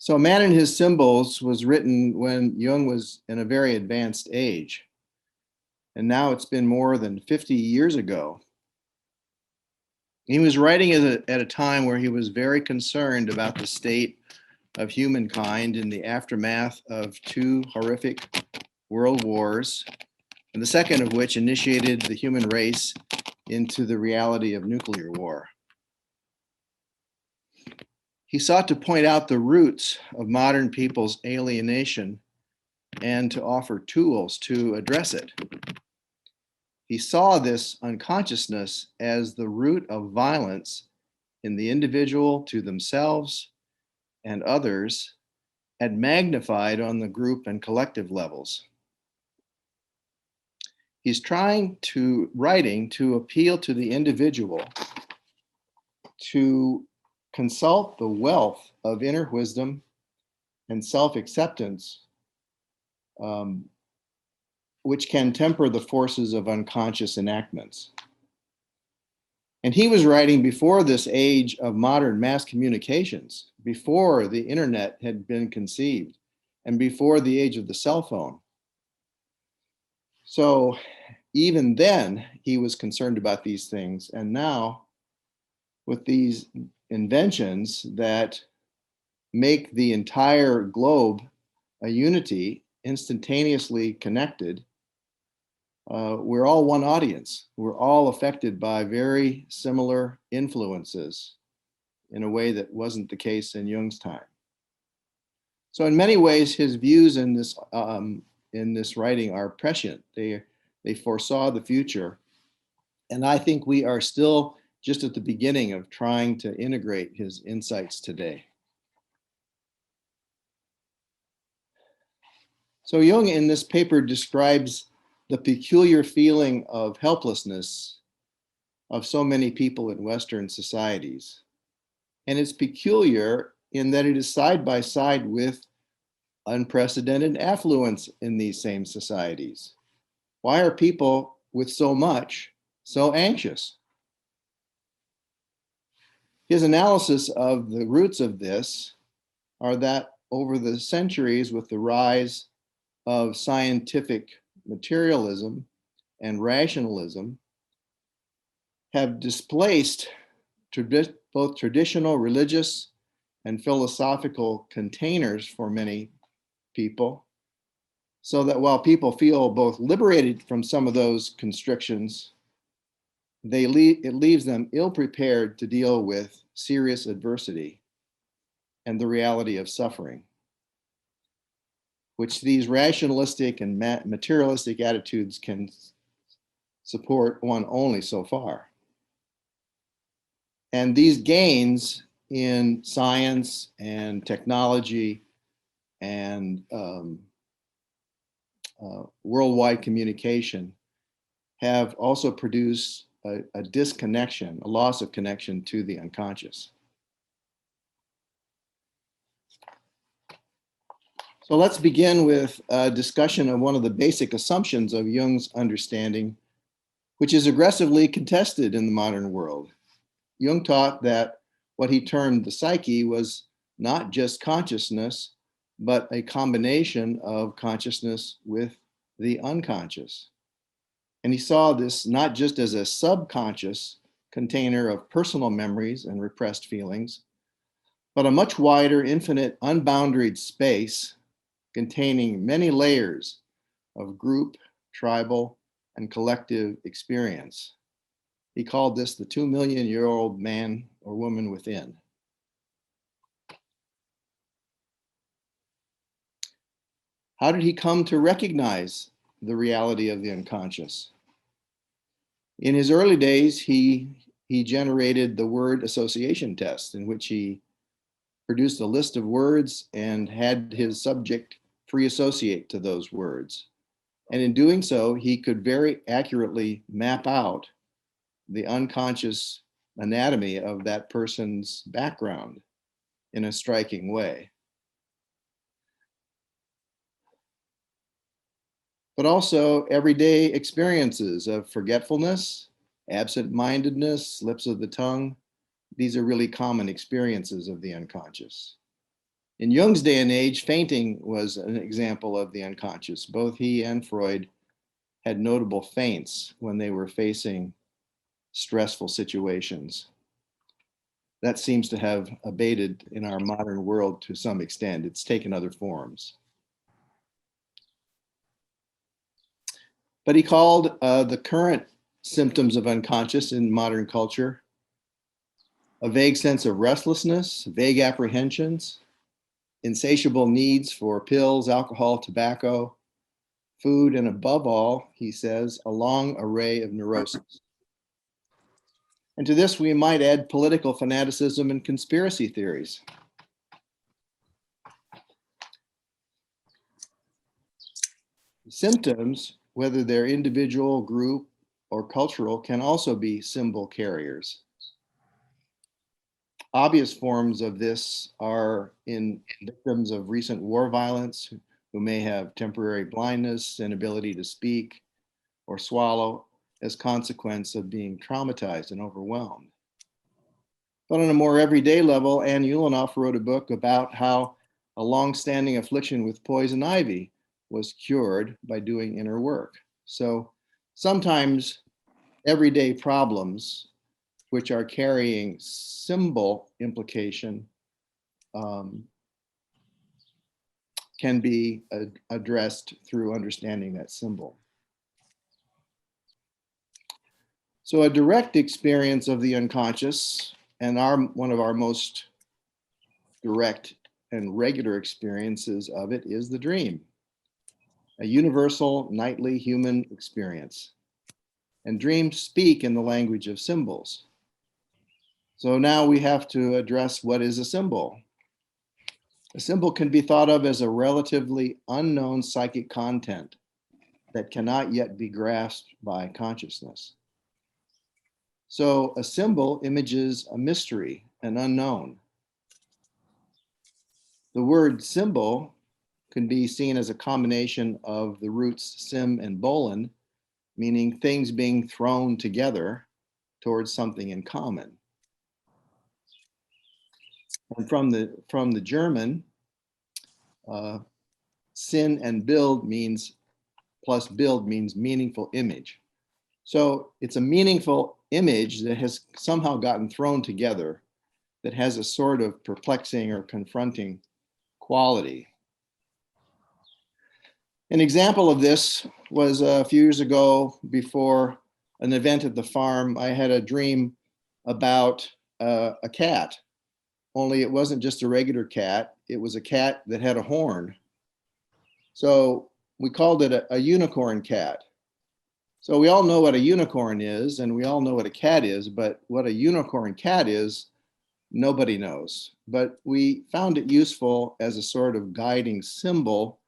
So Man and His Symbols was written when Jung was in a very advanced age. And now it's been more than 50 years ago. He was writing at a time where he was very concerned about the state of humankind in the aftermath of two horrific world wars, and the second of which initiated the human race into the reality of nuclear war. He sought to point out the roots of modern people's alienation and to offer tools to address it. He saw this unconsciousness as the root of violence in the individual to themselves and others, and magnified on the group and collective levels. He's writing to appeal to the individual to consult the wealth of inner wisdom and self-acceptance, which can temper the forces of unconscious enactments. And he was writing before this age of modern mass communications, before the internet had been conceived, and before the age of the cell phone. So even then, he was concerned about these things. And now, with these inventions that make the entire globe a unity, instantaneously connected, we're all one audience. We're all affected by very similar influences in a way that wasn't the case in Jung's time. So in many ways, his views in this writing are prescient. They foresaw the future. And I think we are still just at the beginning of trying to integrate his insights today. So Jung in this paper describes the peculiar feeling of helplessness of so many people in Western societies. And it's peculiar in that it is side by side with unprecedented affluence in these same societies. Why are people with so much so anxious? His analysis of the roots of this are that over the centuries, with the rise of scientific materialism and rationalism, have displaced both traditional religious and philosophical containers for many people, so that while people feel both liberated from some of those constrictions, it leaves them ill-prepared to deal with serious adversity and the reality of suffering, which these rationalistic and materialistic attitudes can support one only so far. And these gains in science and technology and worldwide communication have also produced a disconnection, a loss of connection to the unconscious. So let's begin with a discussion of one of the basic assumptions of Jung's understanding, which is aggressively contested in the modern world. Jung taught that what he termed the psyche was not just consciousness, but a combination of consciousness with the unconscious. And he saw this not just as a subconscious container of personal memories and repressed feelings, but a much wider, infinite, unboundaried space containing many layers of group, tribal, and collective experience. He called this the 2 million-year-old man or woman within. How did he come to recognize the reality of the unconscious? In his early days, he generated the word association test, in which he produced a list of words and had his subject free associate to those words. And in doing so, he could very accurately map out the unconscious anatomy of that person's background in a striking way. But also everyday experiences of forgetfulness, absent-mindedness, slips of the tongue. These are really common experiences of the unconscious. In Jung's day and age, fainting was an example of the unconscious. Both he and Freud had notable faints when they were facing stressful situations. That seems to have abated in our modern world to some extent. It's taken other forms. But he called the current symptoms of unconscious in modern culture a vague sense of restlessness, vague apprehensions, insatiable needs for pills, alcohol, tobacco, food, and above all, he says, a long array of neuroses. And to this, we might add political fanaticism and conspiracy theories. Symptoms, whether they're individual, group, or cultural, can also be symbol carriers. Obvious forms of this are in victims of recent war violence who may have temporary blindness, inability to speak or swallow as consequence of being traumatized and overwhelmed. But on a more everyday level, Anne Ulanoff wrote a book about how a long-standing affliction with poison ivy was cured by doing inner work. So sometimes everyday problems which are carrying symbol implication can be addressed through understanding that symbol. So a direct experience of the unconscious, and one of our most direct and regular experiences of it, is the dream, a universal nightly human experience. And dreams speak in the language of symbols. So now we have to address what is a symbol. A symbol can be thought of as a relatively unknown psychic content that cannot yet be grasped by consciousness. So a symbol images a mystery, an unknown. The word symbol can be seen as a combination of the roots sim and bolin, meaning things being thrown together towards something in common. And from the German, sin and build means, plus build means meaningful image. So it's a meaningful image that has somehow gotten thrown together that has a sort of perplexing or confronting quality. An example of this was a few years ago before an event at the farm. I had a dream about a cat, only it wasn't just a regular cat. It was a cat that had a horn. So we called it a unicorn cat. So we all know what a unicorn is, and we all know what a cat is, but what a unicorn cat is, nobody knows. But we found it useful as a sort of guiding symbol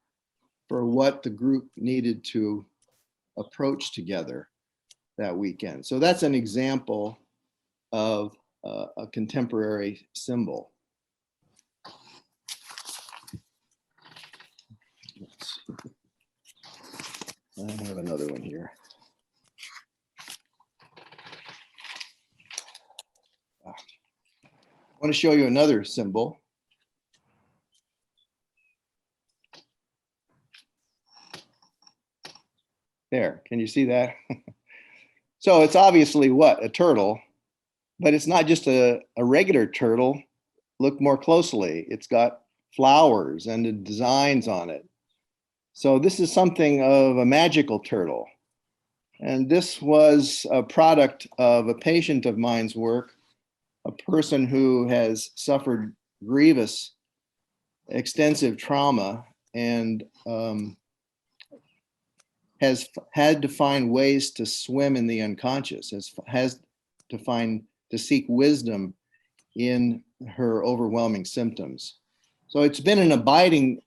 for what the group needed to approach together that weekend. So that's an example of a contemporary symbol. I have another one here. I want to show you another symbol. There, can you see that? So it's obviously what? A turtle, but it's not just a regular turtle. Look more closely. It's got flowers and the designs on it. So this is something of a magical turtle. And this was a product of a patient of mine's work, a person who has suffered grievous, extensive trauma and has had to find ways to swim in the unconscious, has to seek wisdom in her overwhelming symptoms. So it's been an abiding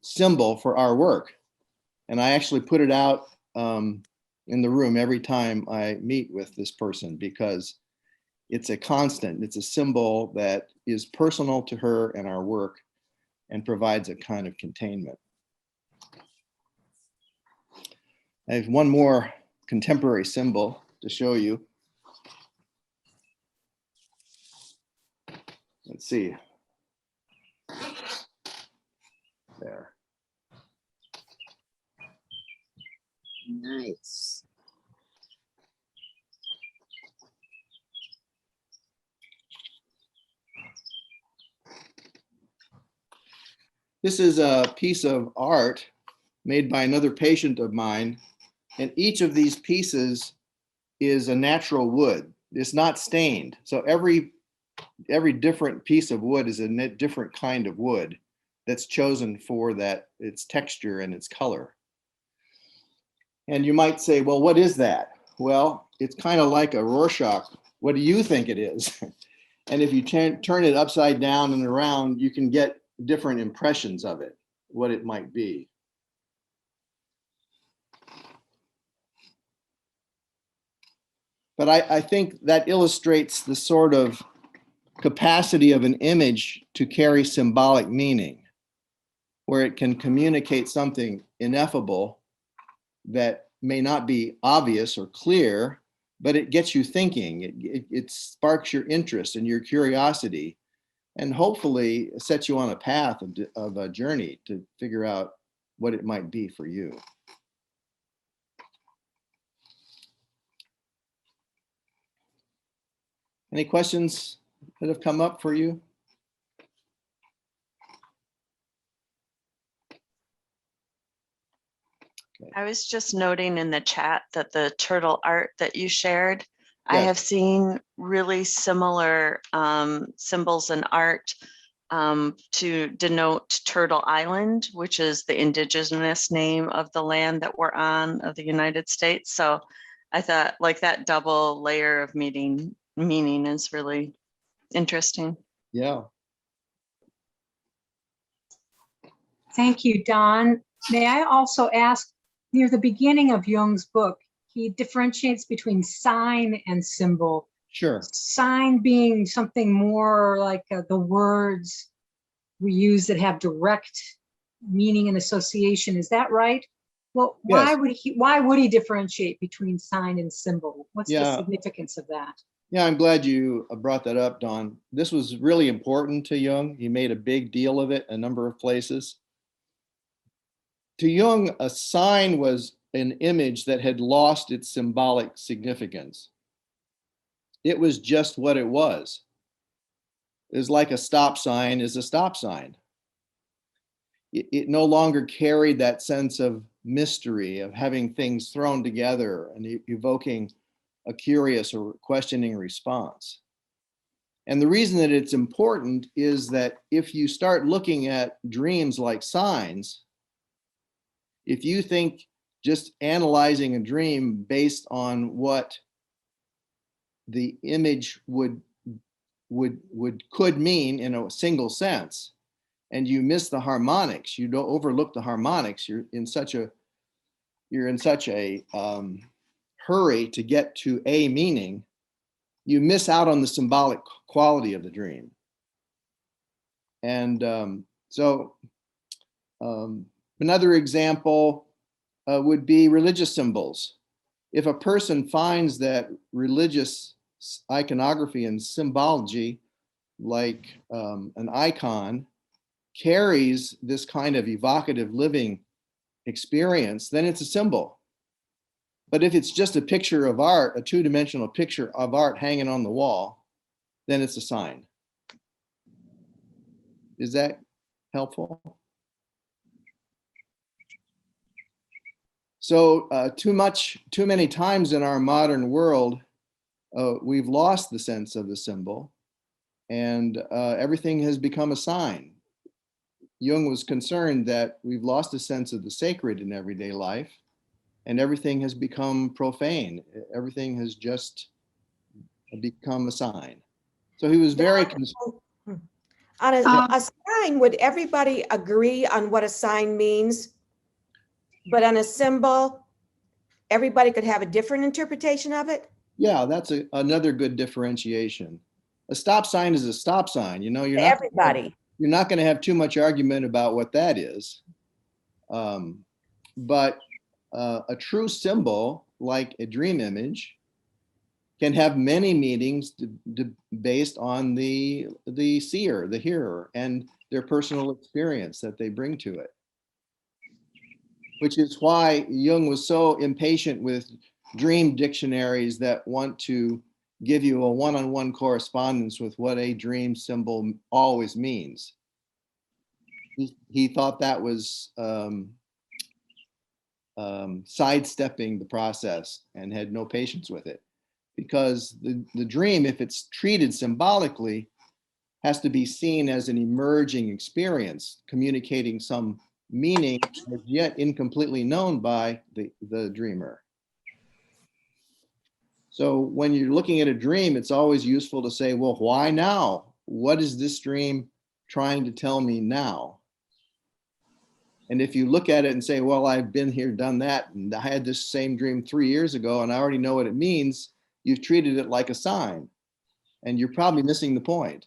symbol for our work. And I actually put it out in the room every time I meet with this person because it's a constant, it's a symbol that is personal to her and our work and provides a kind of containment. I have one more contemporary symbol to show you. Let's see. There. Nice. This is a piece of art made by another patient of mine, and each of these pieces is a natural wood. It's not stained. So every different piece of wood is a different kind of wood that's chosen for that, its texture and its color. And you might say, well, what is that? Well, it's kind of like a Rorschach. What do you think it is? And if you turn it upside down and around, you can get different impressions of it, what it might be. But I think that illustrates the sort of capacity of an image to carry symbolic meaning, where it can communicate something ineffable that may not be obvious or clear, but it gets you thinking. It sparks your interest and your curiosity, and hopefully sets you on a path of a journey to figure out what it might be for you. Any questions that have come up for you? Okay. I was just noting in the chat that the turtle art that you shared, I Yes. have seen really similar symbols and art to denote Turtle Island, which is the indigenous name of the land that we're on of the United States. So I thought like that double layer of meaning is really interesting. Yeah. Thank you, Don. May I also ask, near the beginning of Jung's book, he differentiates between sign and symbol. Sure. Sign being something more like the words we use that have direct meaning and association. Is that right? Well, Yes. why would he differentiate between sign and symbol? What's the Yeah. significance of that? Yeah, I'm glad you brought that up, Don. This was really important to Jung. He made a big deal of it a number of places. To Jung, a sign was an image that had lost its symbolic significance. It was just what it was. It was like a stop sign is a stop sign. It no longer carried that sense of mystery, of having things thrown together and evoking a curious or questioning response. And the reason that it's important is that if you start looking at dreams like signs, if you think just analyzing a dream based on what the image could mean in a single sense, and you miss the harmonics, you don't overlook the harmonics, you're in such a hurry to get to a meaning, you miss out on the symbolic quality of the dream. And another example would be religious symbols. If a person finds that religious iconography and symbology, like an icon, carries this kind of evocative living experience, then it's a symbol. But if it's just a picture of art, a two-dimensional picture of art hanging on the wall, then it's a sign. Is that helpful? So too many times in our modern world, we've lost the sense of the symbol, and everything has become a sign. Jung was concerned that we've lost a sense of the sacred in everyday life, and everything has become profane. Everything has just become a sign. So he was very concerned. On a sign, would everybody agree on what a sign means? But on a symbol, everybody could have a different interpretation of it? Yeah, that's another good differentiation. A stop sign is a stop sign. You know, you're not going to have too much argument about what that is. But a true symbol, like a dream image, can have many meanings based on the seer, the hearer. And their personal experience that they bring to it. Which is why Jung was so impatient with dream dictionaries that want to give you a one-on-one correspondence with what a dream symbol always means. He thought that was sidestepping the process and had no patience with it, because the dream, if it's treated symbolically, has to be seen as an emerging experience, communicating some meaning as yet incompletely known by the dreamer. So when you're looking at a dream, it's always useful to say, well, why now? What is this dream trying to tell me now? And if you look at it and say, well, I've been here, done that, and I had this same dream 3 years ago, and I already know what it means, you've treated it like a sign, and you're probably missing the point.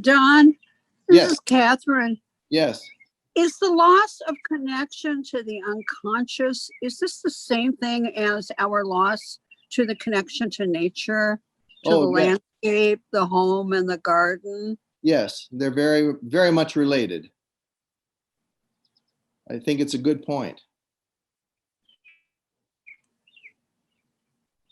Don, this Yes. is Catherine. Yes. Is the loss of connection to the unconscious, is this the same thing as our loss to the connection to nature, to the yes. landscape, the home and the garden? Yes, they're very, very much related. I think it's a good point.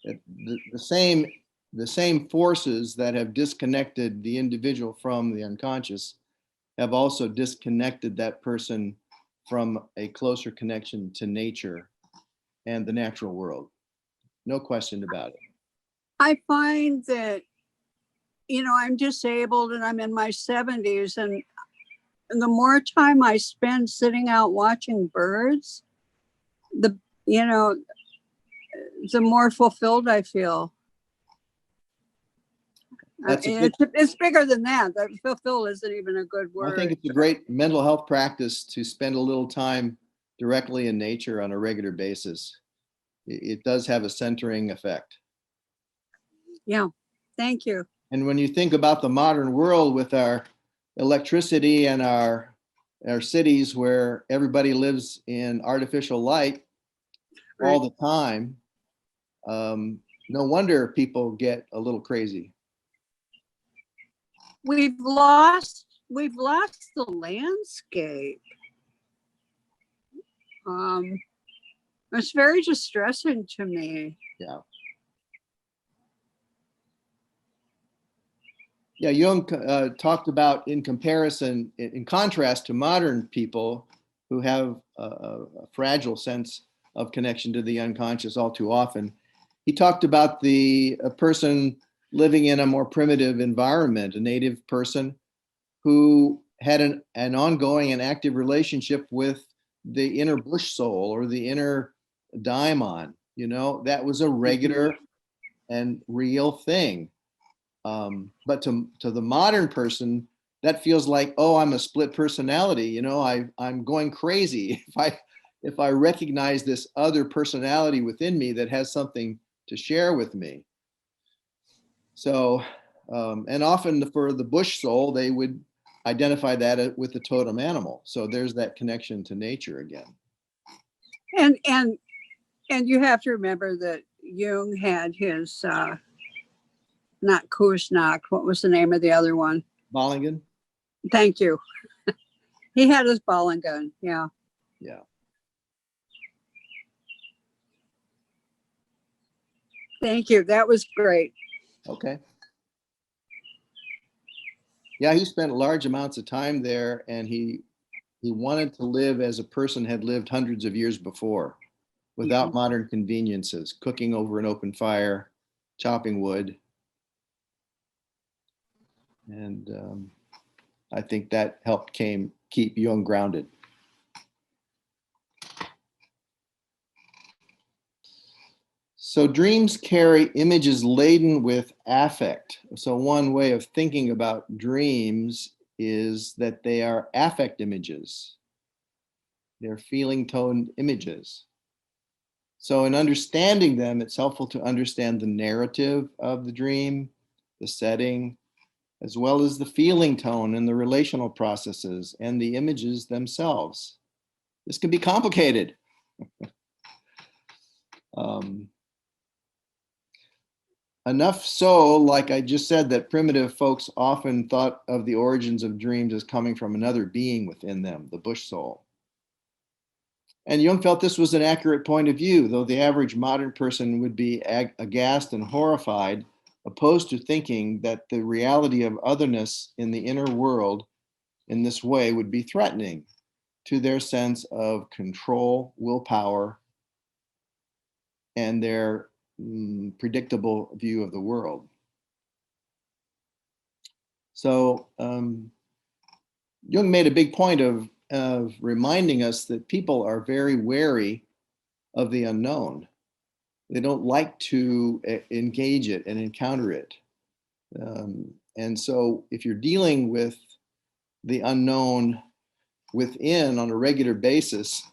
The same forces that have disconnected the individual from the unconscious have also disconnected that person from a closer connection to nature and the natural world. No question about it. I find that, I'm disabled and I'm in my 70s, and the more time I spend sitting out watching birds, the more fulfilled I feel. It's bigger than that. That fulfill isn't even a good word. I think it's a great mental health practice to spend a little time directly in nature on a regular basis. It does have a centering effect. Yeah, thank you. And when you think about the modern world with our electricity and our cities where everybody lives in artificial light all the time, no wonder people get a little crazy. We've lost the landscape. It's very distressing to me. Yeah. Yeah, Jung talked about, in comparison, in contrast to modern people who have a fragile sense of connection to the unconscious all too often, he talked about a person living in a more primitive environment, a native person who had an ongoing and active relationship with the inner bush soul or the inner daimon. That was a regular and real thing. But to the modern person, that feels like, oh, I'm a split personality. I'm going crazy if I recognize this other personality within me that has something to share with me. So, and often for the bush soul, they would identify that with the totem animal. So there's that connection to nature again. And you have to remember that Jung had his not Kuznets. What was the name of the other one? Bollingen? Thank you. He had his Bollingen. Yeah. Yeah. Thank you. That was great. Okay. Yeah, he spent large amounts of time there, and he wanted to live as a person had lived hundreds of years before, without modern conveniences, cooking over an open fire, chopping wood. And I think that helped keep Jung grounded. So dreams carry images laden with affect. So one way of thinking about dreams is that they are affect images. They're feeling toned images. So in understanding them, it's helpful to understand the narrative of the dream, the setting, as well as the feeling tone and the relational processes and the images themselves. This can be complicated. Enough so, like I just said, that primitive folks often thought of the origins of dreams as coming from another being within them, the bush soul. And Jung felt this was an accurate point of view, though the average modern person would be aghast and horrified, opposed to thinking that the reality of otherness in the inner world in this way would be threatening to their sense of control, willpower, and their predictable view of the world. So Jung made a big point of reminding us that people are very wary of the unknown. They don't like to engage it and encounter it. And so if you're dealing with the unknown within on a regular basis,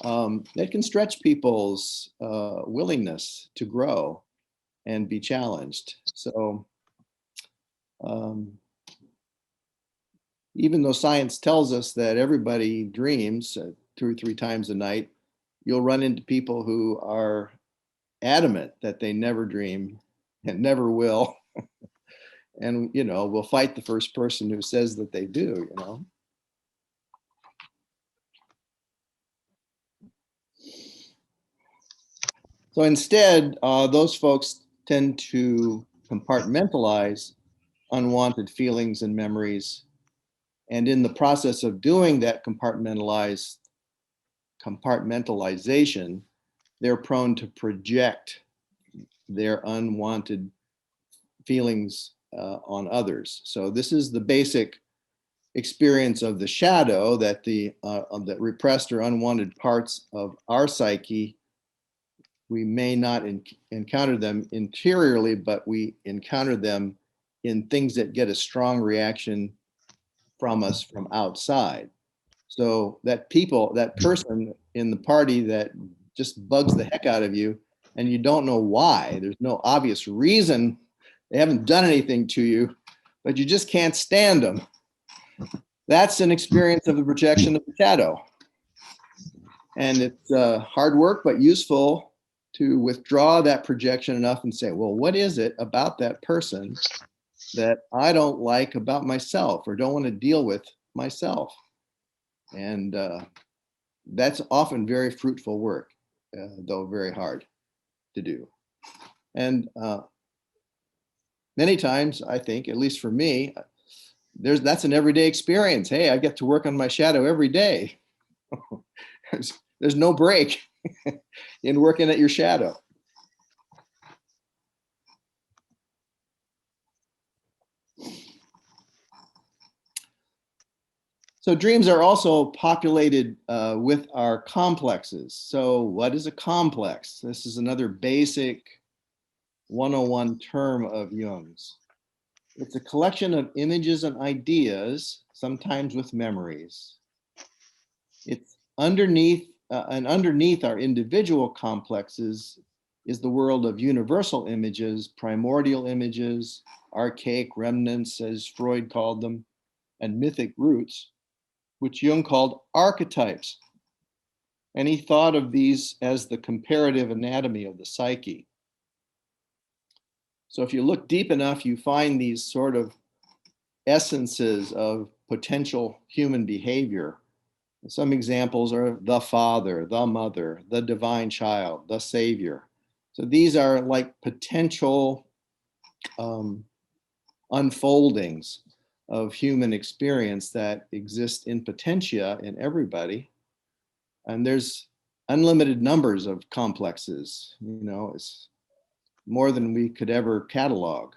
that can stretch people's willingness to grow and be challenged. So even though science tells us that everybody dreams 2 or 3 times a night, you'll run into people who are adamant that they never dream and never will. And, you know, will fight the first person who says that they do, you know. So instead, those folks tend to compartmentalize unwanted feelings and memories. And in the process of doing that compartmentalization, they're prone to project their unwanted feelings on others. So this is the basic experience of the shadow, that the repressed or unwanted parts of our psyche, we may not encounter them interiorly, but we encounter them in things that get a strong reaction from us from outside. So that person in the party that just bugs the heck out of you, and you don't know why, there's no obvious reason, they haven't done anything to you, but you just can't stand them. That's an experience of the projection of the shadow. And it's hard work, but useful to withdraw that projection enough and say, well, what is it about that person that I don't like about myself or don't want to deal with myself? And that's often very fruitful work, though very hard to do. And many times, I think, at least for me, that's an everyday experience. Hey, I get to work on my shadow every day. There's no break in working at your shadow. So dreams are also populated with our complexes. So what is a complex? This is another basic 101 term of Jung's. It's a collection of images and ideas, sometimes with memories. It's underneath our individual complexes is the world of universal images, primordial images, archaic remnants, as Freud called them, and mythic roots, which Jung called archetypes. And he thought of these as the comparative anatomy of the psyche. So if you look deep enough, you find these sort of essences of potential human behavior. Some examples are the father, the mother, the divine child, the savior. So these are like potential unfoldings of human experience that exist in potentia in everybody. And there's unlimited numbers of complexes, you know, it's more than we could ever catalog.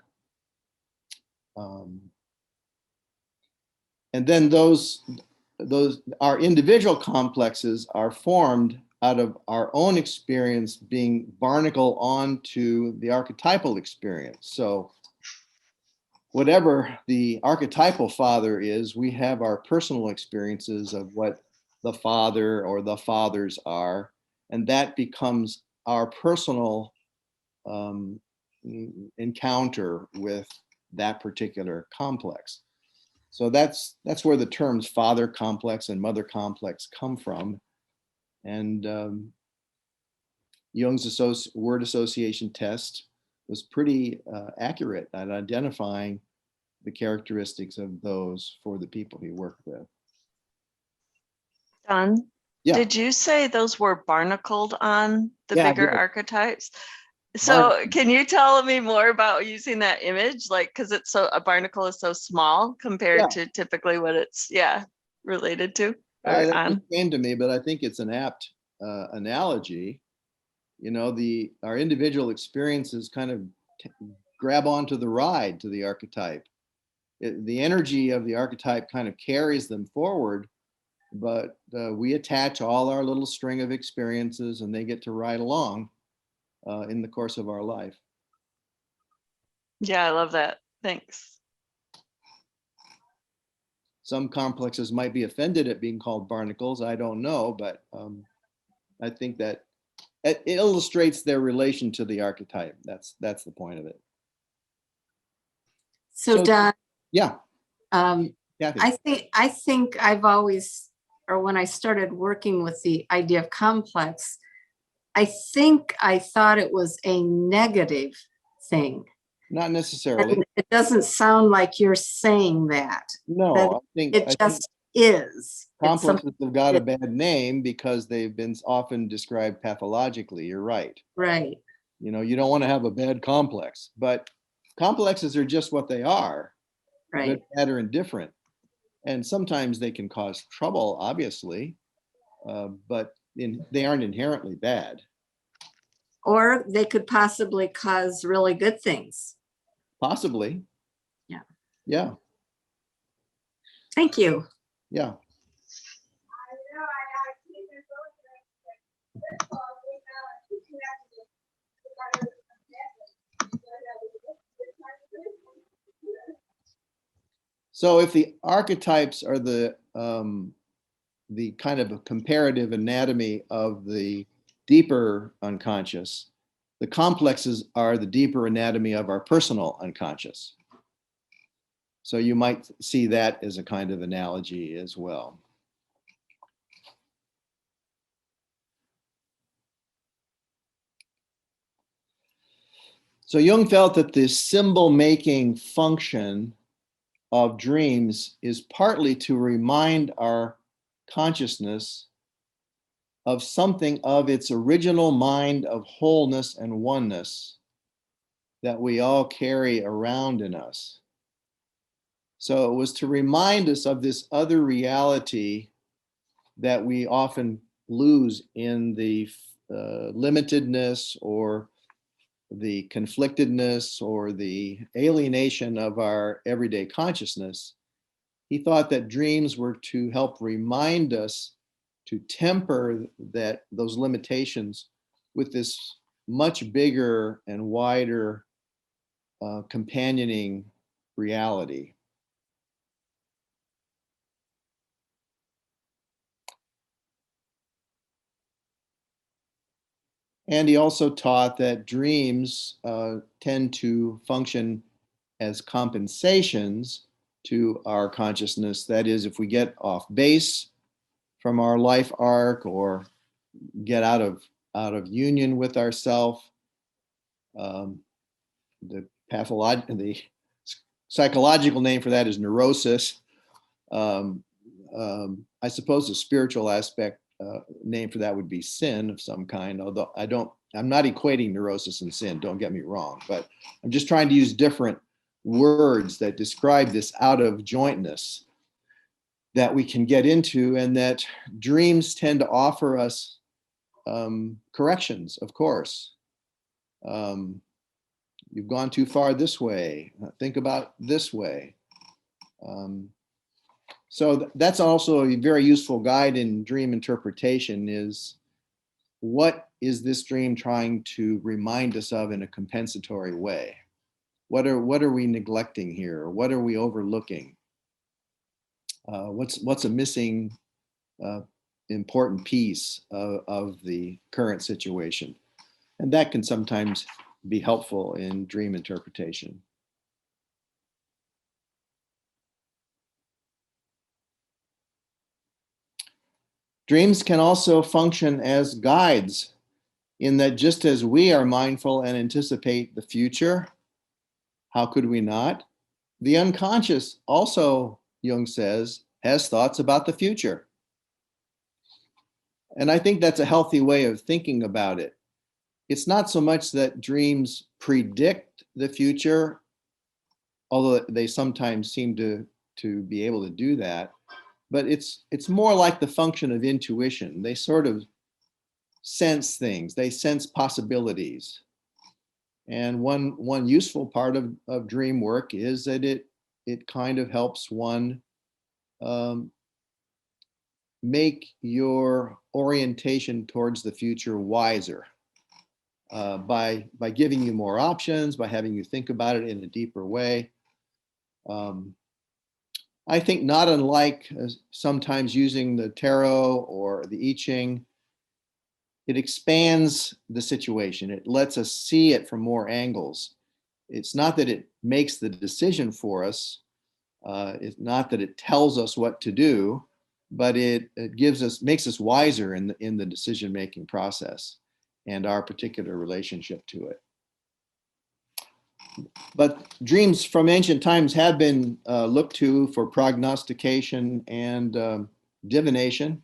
And then our individual complexes are formed out of our own experience being barnacle onto the archetypal experience. So whatever the archetypal father is, we have our personal experiences of what the father or the fathers are, and that becomes our personal encounter with that particular complex. So that's where the terms father complex and mother complex come from. And Jung's word association test was pretty accurate at identifying the characteristics of those for the people he worked with. Don, Yeah. did you say those were barnacled on the Yeah, I bigger did. archetypes? So Barnacle. can you tell me more about using that image? Like, because it's so, a barnacle is so small compared Yeah. to typically what it's, related to or That on. just came to me, but I think it's an apt analogy. You know, our individual experiences kind of grab onto the ride to the archetype. The energy of the archetype kind of carries them forward, but we attach all our little string of experiences and they get to ride along in the course of our life. Yeah, I love that. Thanks. Some complexes might be offended at being called barnacles. I don't know, but I think that it illustrates their relation to the archetype. That's the point of it. So Don, Yeah, I think I've always, or when I started working with the idea of complex, I think I thought it was a negative thing. not necessarily. And it doesn't sound like you're saying that. No, that I think it just is. complexes have got a bad name because they've been often described pathologically. You're right. Right. You know, you don't want to have a bad complex, but complexes are just what they are. Right. Good, bad, or indifferent. And sometimes they can cause trouble, obviously, but they aren't inherently bad. Or they could possibly cause really good things. Possibly. Yeah. Yeah. Thank you. Yeah. So if the archetypes are the kind of a comparative anatomy of the deeper unconscious, the complexes are the deeper anatomy of our personal unconscious. So you might see that as a kind of analogy as well. So Jung felt that the symbol-making function of dreams is partly to remind our consciousness of something of its original mind of wholeness and oneness that we all carry around in us. So it was to remind us of this other reality that we often lose in the limitedness or the conflictedness or the alienation of our everyday consciousness. He thought that dreams were to help remind us to temper those limitations with this much bigger and wider companioning reality. And he also taught that dreams tend to function as compensations to our consciousness. That is, if we get off base from our life arc or get out of union with ourself, the psychological name for that is neurosis. I suppose the spiritual aspect name for that would be sin of some kind, although I'm not equating neurosis and sin, don't get me wrong, but I'm just trying to use different words that describe this out of jointness that we can get into, and that dreams tend to offer us corrections, of course. You've gone too far this way, think about this way. So that's also a very useful guide in dream interpretation, is what is this dream trying to remind us of in a compensatory way? What are we neglecting here? What are we overlooking? What's a missing important piece of the current situation? And that can sometimes be helpful in dream interpretation. Dreams can also function as guides in that just as we are mindful and anticipate the future, how could we not? The unconscious also, Jung says, has thoughts about the future. And I think that's a healthy way of thinking about it. It's not so much that dreams predict the future, although they sometimes seem to be able to do that, but it's more like the function of intuition. They sort of sense things, they sense possibilities. And one useful part of dream work is that it kind of helps one make your orientation towards the future wiser by giving you more options, by having you think about it in a deeper way. I think not unlike sometimes using the tarot or the I Ching, it expands the situation. It lets us see it from more angles. It's not that it makes the decision for us. It's not that it tells us what to do, but it makes us wiser in the decision-making process and our particular relationship to it. But dreams from ancient times have been looked to for prognostication and divination.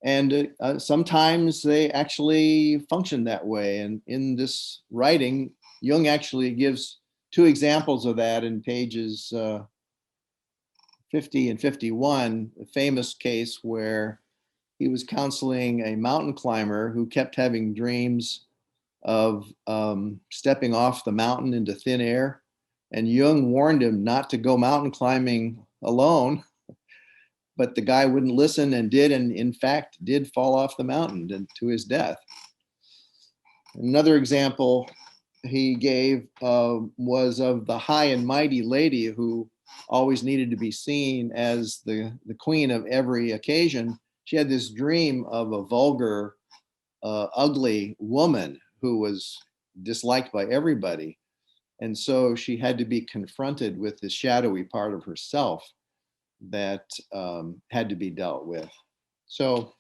And sometimes they actually function that way. And in this writing, Jung actually gives two examples of that in pages 50 and 51, a famous case where he was counseling a mountain climber who kept having dreams of stepping off the mountain into thin air. And Jung warned him not to go mountain climbing alone, but the guy wouldn't listen and in fact did fall off the mountain to his death. Another example he gave was of the high and mighty lady who always needed to be seen as the queen of every occasion. She had this dream of a vulgar, ugly woman who was disliked by everybody. And so she had to be confronted with this shadowy part of herself that had to be dealt with. So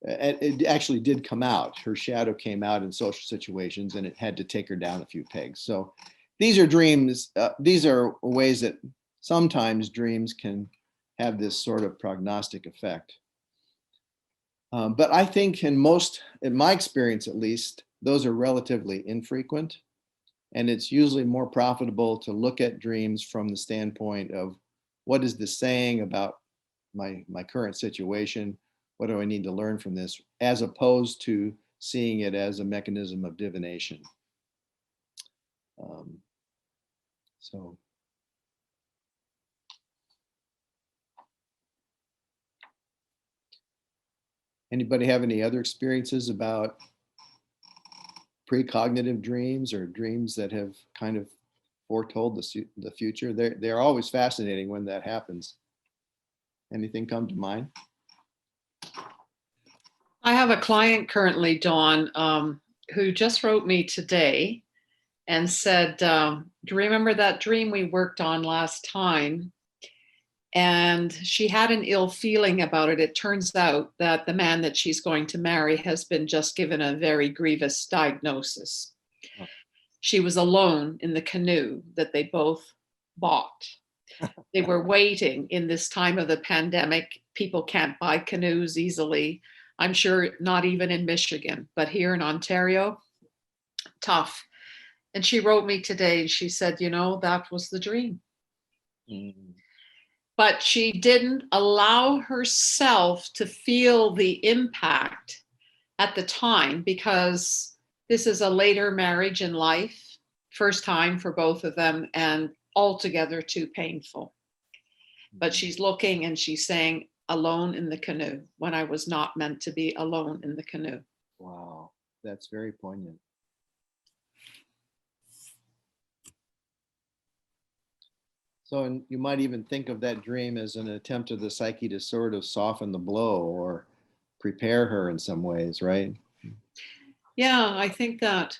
it actually did come out. Her shadow came out in social situations and it had to take her down a few pegs. So these are dreams. These are ways that sometimes dreams can have this sort of prognostic effect. But I think in my experience at least, those are relatively infrequent. And it's usually more profitable to look at dreams from the standpoint of what is this saying about my current situation? What do I need to learn from this? As opposed to seeing it as a mechanism of divination. So. Anybody have any other experiences about precognitive dreams or dreams that have kind of foretold the future? They're always fascinating when that happens. Anything come to mind? I have a client currently, Dawn, who just wrote me today and said, do you remember that dream we worked on last time? And she had an ill feeling about it. It turns out that the man that she's going to marry has been just given a very grievous diagnosis. Oh. She was alone in the canoe that they both bought. They were waiting in this time of the pandemic. People can't buy canoes easily. I'm sure not even in Michigan, but here in Ontario, tough. And she wrote me today and she said, that was the dream. Mm-hmm. But she didn't allow herself to feel the impact at the time because this is a later marriage in life, first time for both of them, and altogether too painful. But she's looking and she's saying, alone in the canoe, when I was not meant to be alone in the canoe. Wow, that's very poignant. So you might even think of that dream as an attempt of the psyche to sort of soften the blow or prepare her in some ways, right? Yeah, I think that.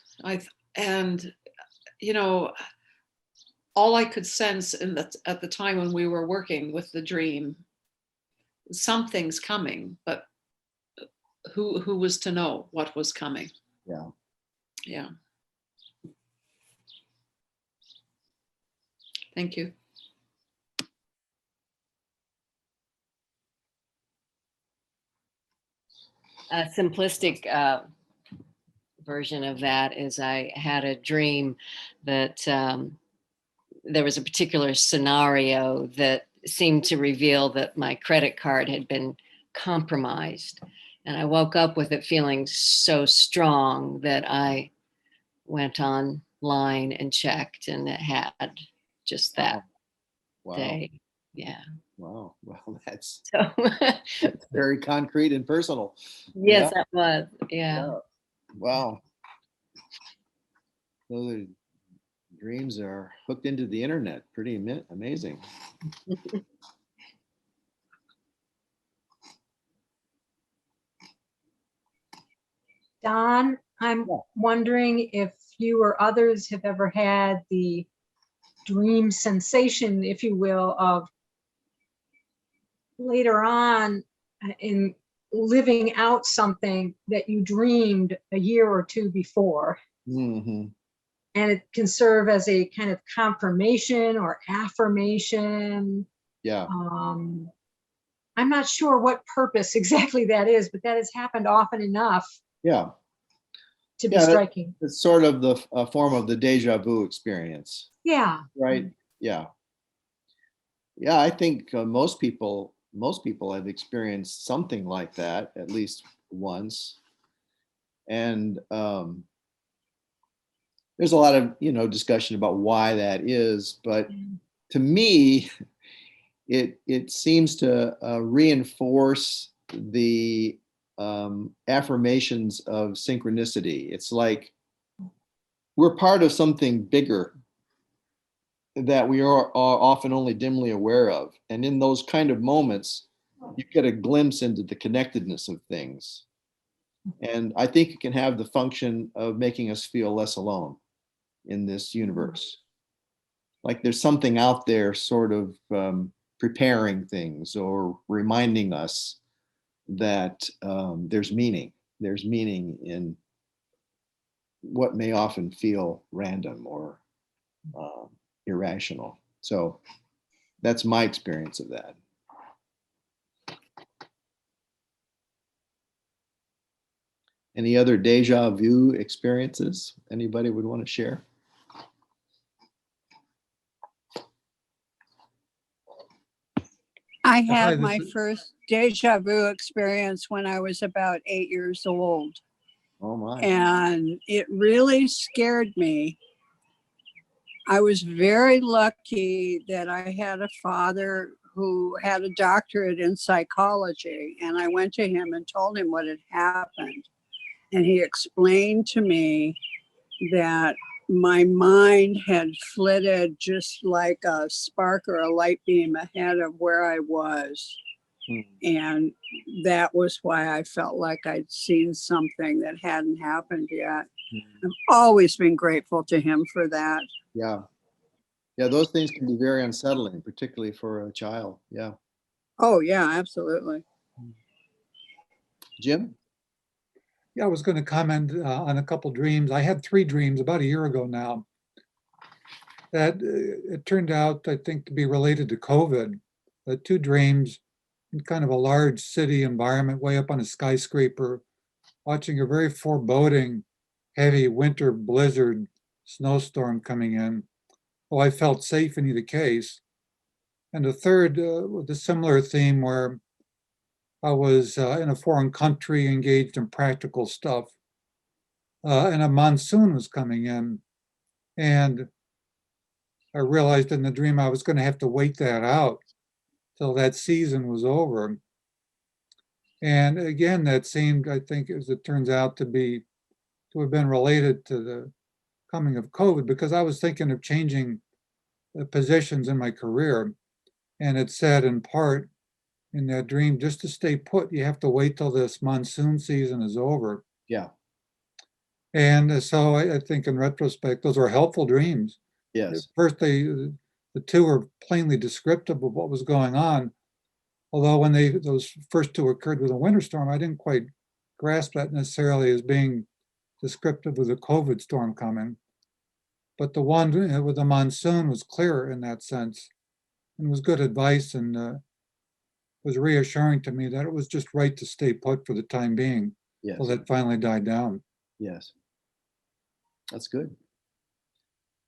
All I could sense at the time when we were working with the dream, something's coming, but who was to know what was coming? Yeah. Yeah. Thank you. A simplistic version of that is I had a dream that there was a particular scenario that seemed to reveal that my credit card had been compromised. And I woke up with it feeling so strong that I went online and checked, and it had just that Wow. day. Yeah. Wow. Well, that's So very concrete and personal. yes, Yeah. that was. Yeah. Yeah. Wow. So the dreams are hooked into the internet. Pretty amazing. Don, I'm Yeah. wondering if you or others have ever had the dream sensation, if you will, of later on in living out something that you dreamed a year or two before. Mm-hmm. And it can serve as a kind of confirmation or affirmation. Yeah. I'm not sure what purpose exactly that is, but that has happened often enough Yeah. to be Yeah, striking. It's sort of the form of the deja vu experience, Yeah. right? Yeah. Yeah, I think most people have experienced something like that at least once. And there's a lot of, discussion about why that is, but to me, it seems to reinforce the affirmations of synchronicity. It's like we're part of something bigger that we are often only dimly aware of. And in those kind of moments, you get a glimpse into the connectedness of things. And I think it can have the function of making us feel less alone in this universe. Like there's something out there sort of preparing things or reminding us that there's meaning. There's meaning in what may often feel random or irrational. So that's my experience of that. Any other deja vu experiences anybody would want to share? I Hi, had this my is- first deja vu experience when I was about 8 years old, Oh my. and it really scared me. I was very lucky that I had a father who had a doctorate in psychology, and I went to him and told him what had happened. And he explained to me that my mind had flitted just like a spark or a light beam ahead of where I was. And that was why I felt like I'd seen something that hadn't happened yet. I've always been grateful to him for that. Yeah. Yeah, those things can be very unsettling, particularly for a child. Yeah. Oh, yeah, absolutely. Jim? Yeah, I was going to comment on a couple dreams. I had 3 dreams about a year ago now that it turned out, I think, to be related to COVID. 2 dreams in kind of a large city environment, way up on a skyscraper, watching a very foreboding, heavy winter blizzard snowstorm coming in. Well, I felt safe in either case. And the third with a similar theme where I was in a foreign country engaged in practical stuff. And a monsoon was coming in. And I realized in the dream I was going to have to wait that out till that season was over. And again, that seemed, I think, as it turns out, to have been related to the coming of COVID, because I was thinking of changing positions in my career. And it said in part in that dream, just to stay put, you have to wait till this monsoon season is over. Yeah. And so I think in retrospect, those were helpful dreams. Yes. First, the 2 were plainly descriptive of what was going on. Although when those first 2 occurred with a winter storm, I didn't quite grasp that necessarily as being descriptive of the COVID storm coming. But the one with the monsoon was clearer in that sense, and was good advice, and was reassuring to me that it was just right to stay put for the time being. Yes. Till that finally died down. Yes. That's good.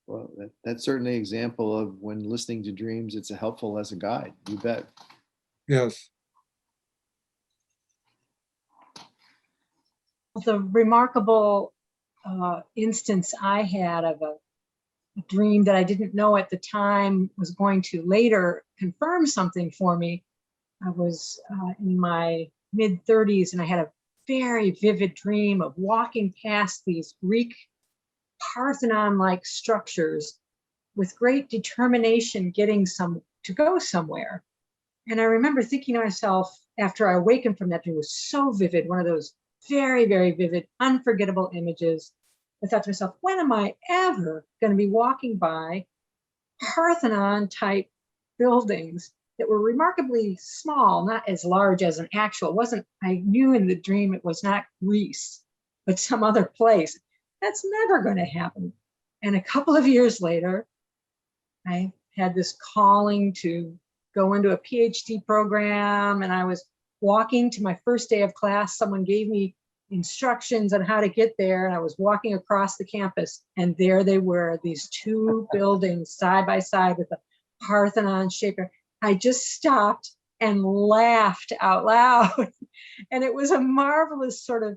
Well, that's certainly an example of when listening to dreams, it's helpful as a guide. You bet. Yes. The remarkable instance I had of a dream that I didn't know at the time was going to later confirm something for me. I was in my mid 30s and I had a very vivid dream of walking past these Greek Parthenon-like structures with great determination getting to go somewhere. And I remember thinking to myself after I awakened from that dream, it was so vivid, one of those very, very vivid, unforgettable images. I thought to myself, when am I ever going to be walking by Parthenon type buildings that were remarkably small, not as large as an actual, I knew in the dream it was not Greece, but some other place. That's never going to happen. And a couple of years later, I had this calling to go into a PhD program, and I was walking to my first day of class. Someone gave me instructions on how to get there, and I was walking across the campus, and there they were, these two buildings side by side with a Parthenon shape. I just stopped and laughed out loud. And it was a marvelous sort of,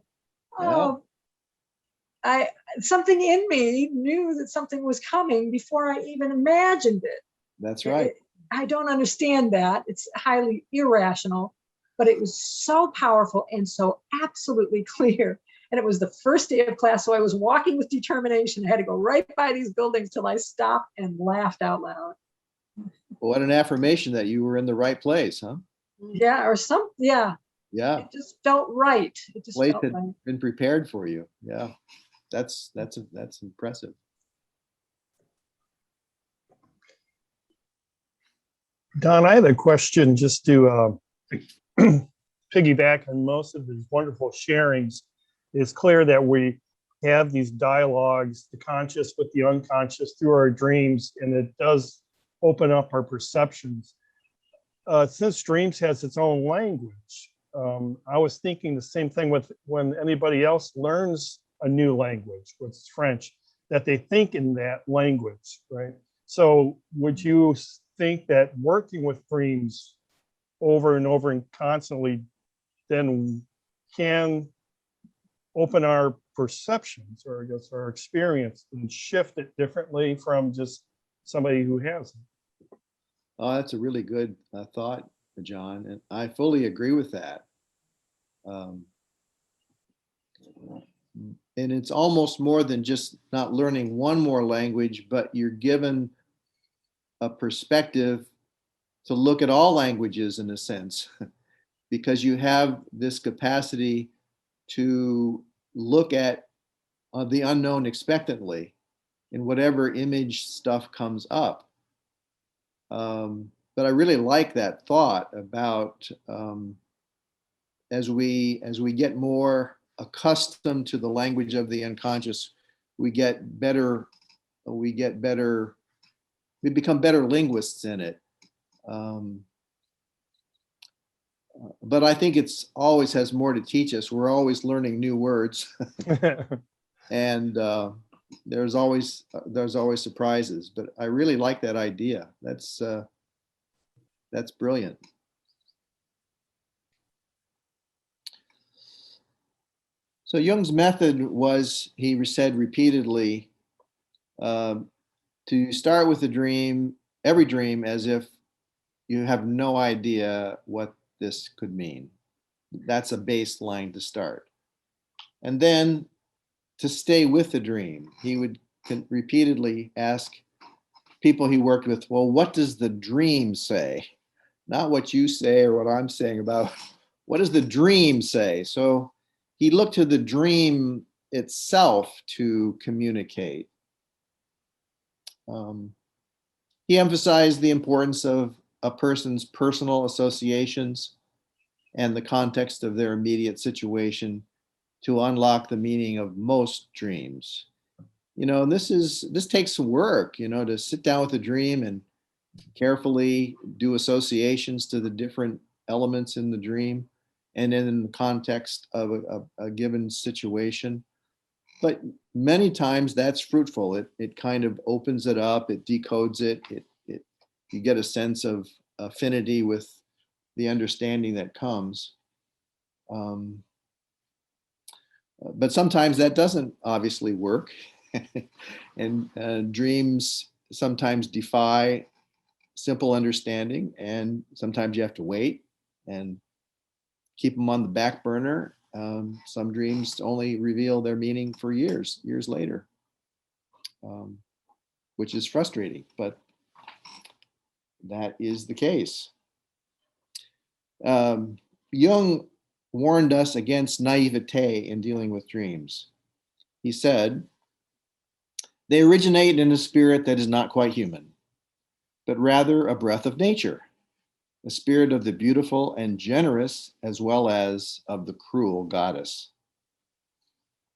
something in me knew that something was coming before I even imagined it. That's right. I don't understand that. It's highly irrational, but it was so powerful and so absolutely clear. And it was the first day of class, so I was walking with determination. I had to go right by these buildings till I stopped and laughed out loud. What an affirmation that you were in the right place, huh? Yeah, yeah. Yeah. It just felt right. It just Place felt had right. been prepared for you. Yeah. That's impressive. Don, I had a question just to piggyback on most of these wonderful sharings. It's clear that we have these dialogues, the conscious with the unconscious through our dreams, and it does open up our perceptions. Since dreams has its own language, I was thinking the same thing with when anybody else learns a new language, what's French, that they think in that language, right? So would you think that working with dreams over and over and constantly then can open our perceptions, or I guess our experience, and shift it differently from just somebody who hasn't? Oh, that's a really good thought, John, and I fully agree with that. And it's almost more than just not learning one more language, but you're given a perspective to look at all languages in a sense, because you have this capacity to look at the unknown expectantly in whatever image stuff comes up. But I really like that thought about as we get more accustomed to the language of the unconscious, we become better linguists in it. But I think it's always has more to teach us. We're always learning new words, and there's always surprises. But I really like that idea. That's brilliant. So Jung's method was, he said repeatedly, to start with a dream, every dream, as if you have no idea what this could mean. That's a baseline to start. And then to stay with the dream, he would repeatedly ask people he worked with, well, what does the dream say? Not what you say or what I'm saying about, what does the dream say? So he looked to the dream itself to communicate. He emphasized the importance of a person's personal associations and the context of their immediate situation. to unlock the meaning of most dreams. You know, and this takes some work, you know, to sit down with a dream and carefully do associations to the different elements in the dream and in the context of a given situation. But many times that's fruitful. It kind of opens it up, it decodes it, you get a sense of affinity with the understanding that comes. But sometimes that doesn't obviously work. And dreams sometimes defy simple understanding, and sometimes you have to wait and keep them on the back burner. Some dreams only reveal their meaning for years later, which is frustrating, but that is the case. Jung warned us against naivete in dealing with dreams. He said, "They originate in a spirit that is not quite human, but rather a breath of nature, a spirit of the beautiful and generous, as well as of the cruel goddess."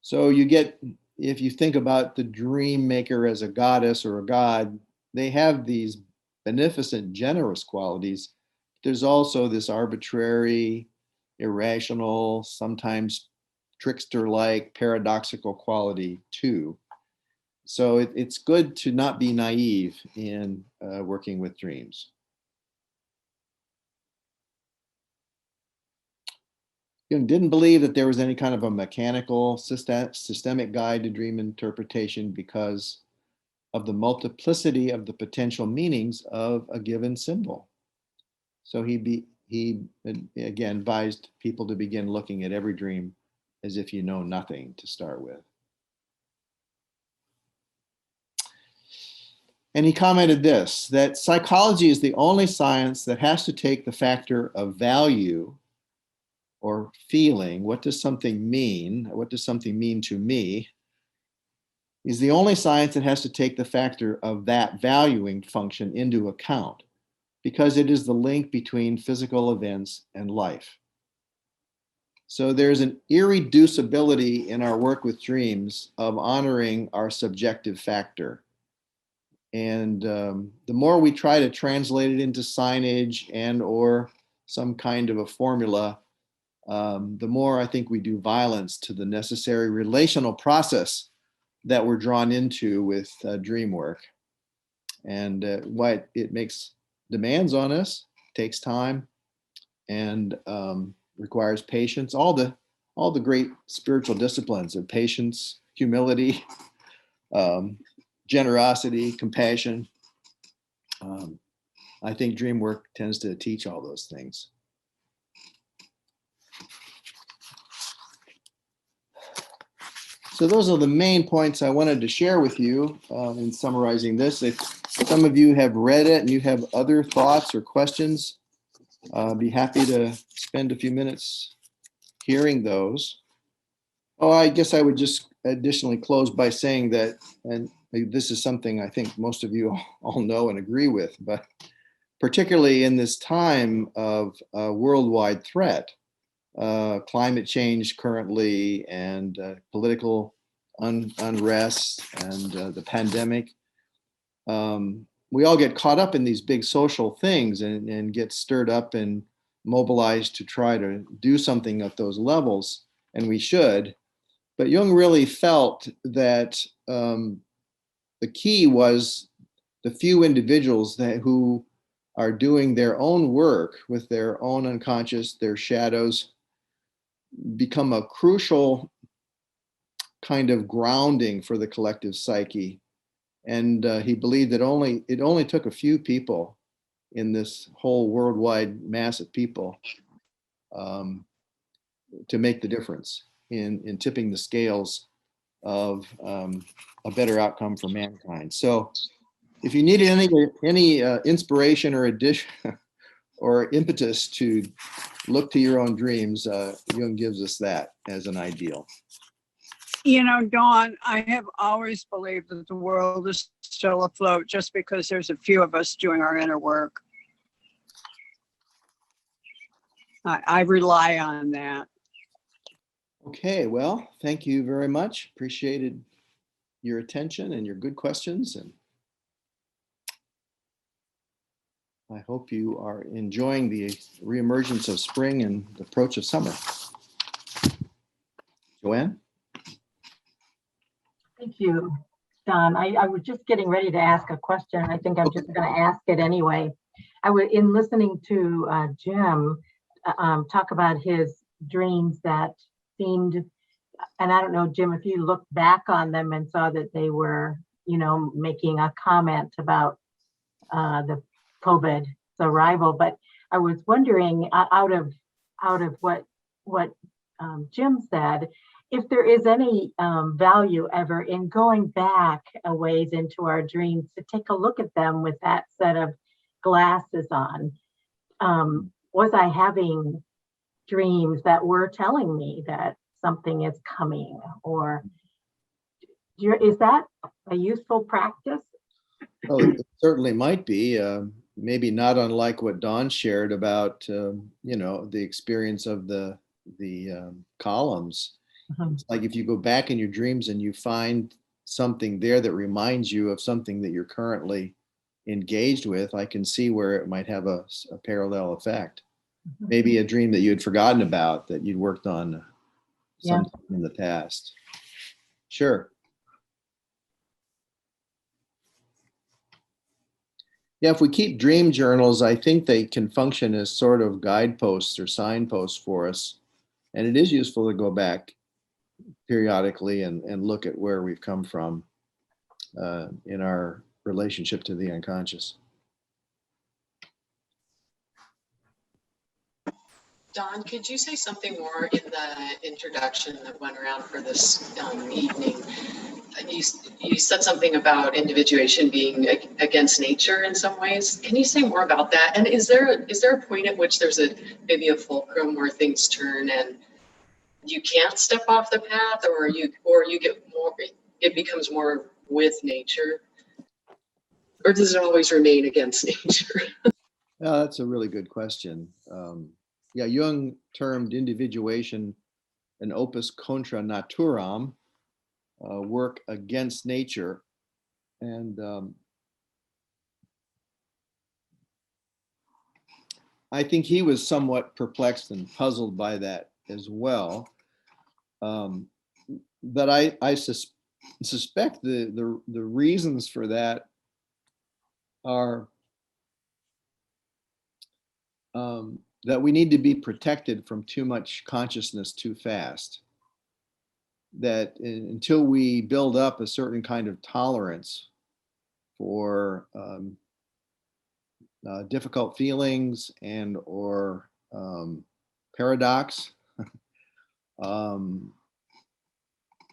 So you get, if you think about the dream maker as a goddess or a god, they have these beneficent, generous qualities. There's also this arbitrary, irrational, sometimes trickster-like, paradoxical quality too. So it's good to not be naive in working with dreams. Jung didn't believe that there was any kind of a mechanical, systemic guide to dream interpretation because of the multiplicity of the potential meanings of a given symbol. So he again advised people to begin looking at every dream as if you know nothing to start with. And he commented this, that psychology is the only science that has to take the factor of value or feeling, what does something mean? What does something mean to me? Is the only science that has to take the factor of that valuing function into account, because it is the link between physical events and life. So there's an irreducibility in our work with dreams of honoring our subjective factor. And the more we try to translate it into signage and or some kind of a formula, the more I think we do violence to the necessary relational process that we're drawn into with dream work. And why it makes demands on us, takes time, and requires patience. All the great spiritual disciplines of patience, humility, generosity, compassion. I think dream work tends to teach all those things. So those are the main points I wanted to share with you in summarizing this. If some of you have read it and you have other thoughts or questions, I'd be happy to spend a few minutes hearing those. Oh, I guess I would just additionally close by saying that, and this is something I think most of you all know and agree with, but particularly in this time of worldwide threat, climate change currently, and political unrest, and the pandemic, we all get caught up in these big social things and get stirred up and mobilized to try to do something at those levels, and we should. But Jung really felt that the key was the few individuals who are doing their own work with their own unconscious, their shadows, become a crucial kind of grounding for the collective psyche. And he believed that it only took a few people in this whole worldwide mass of people to make the difference in tipping the scales of a better outcome for mankind. So if you need any inspiration or addition or impetus to look to your own dreams, Jung gives us that as an ideal. You know, Dawn, I have always believed that the world is still afloat just because there's a few of us doing our inner work. I rely on that. Okay, well, thank you very much. Appreciated your attention and your good questions. And I hope you are enjoying the reemergence of spring and the approach of summer. Joanne? Thank you, Don. I was just getting ready to ask a question. I think I'm just going to ask it anyway. In listening to Jim talk about his dreams that seemed, and I don't know, Jim, if you looked back on them and saw that they were, making a comment about the COVID's arrival, but I was wondering, out of what Jim said, if there is any value ever in going back a ways into our dreams to take a look at them with that set of glasses on. Was I having dreams that were telling me that something is coming, or is that a useful practice? Well, it certainly might be. Maybe not unlike what Don shared about, the experience of the columns. It's like if you go back in your dreams and you find something there that reminds you of something that you're currently engaged with, I can see where it might have a parallel effect. Maybe a dream that you had forgotten about that you'd worked on sometime in the past. Sure. Yeah, if we keep dream journals, I think they can function as sort of guideposts or signposts for us. And it is useful to go back periodically and look at where we've come from in our relationship to the unconscious. Don, could you say something more in the introduction that went around for this evening? You said something about individuation being against nature in some ways. Can you say more about that? And is there a point at which there's maybe a fulcrum where things turn and you can't step off the path, or you get more, it becomes more with nature, or does it always remain against nature? That's a really good question. Yeah, Jung termed individuation an opus contra naturam, work against nature. And I think he was somewhat perplexed and puzzled by that as well. But I suspect the reasons for that are that we need to be protected from too much consciousness too fast. That until we build up a certain kind of tolerance for difficult feelings and or paradox,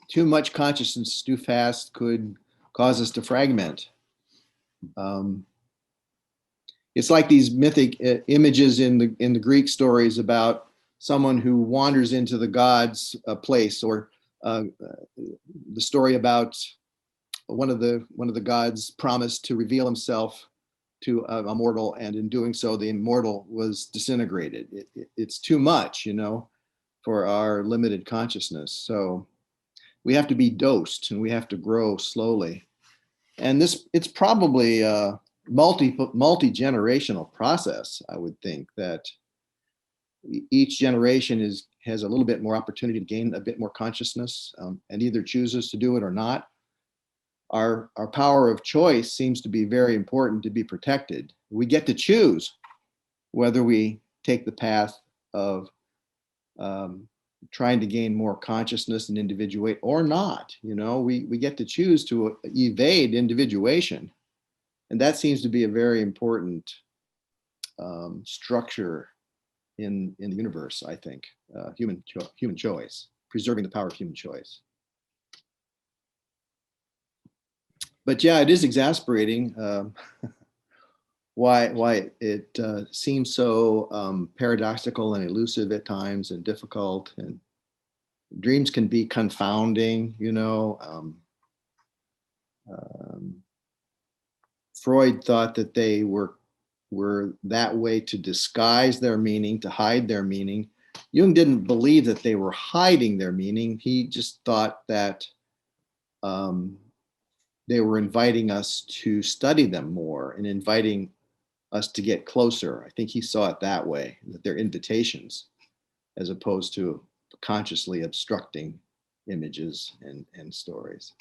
too much consciousness too fast could cause us to fragment. It's like these mythic images in the Greek stories about someone who wanders into the gods' place, or the story about one of the gods promised to reveal himself to a mortal, and in doing so, the immortal was disintegrated. It's too much, for our limited consciousness. So we have to be dosed, and we have to grow slowly. And it's probably multi-generational process. I would think that each generation has a little bit more opportunity to gain a bit more consciousness, and either chooses to do it or not. Our power of choice seems to be very important to be protected. We get to choose whether we take the path of trying to gain more consciousness and individuate or not. We get to choose to evade individuation. And that seems to be a very important structure in the universe, I think. Human choice, preserving the power of human choice. But yeah, it is exasperating why it seems so paradoxical and elusive at times, and difficult. And dreams can be confounding, Freud thought that they were that way to disguise their meaning, to hide their meaning. Jung didn't believe that they were hiding their meaning. He just thought that they were inviting us to study them more and inviting us to get closer. I think he saw it that way, that they're invitations as opposed to consciously obstructing images and stories.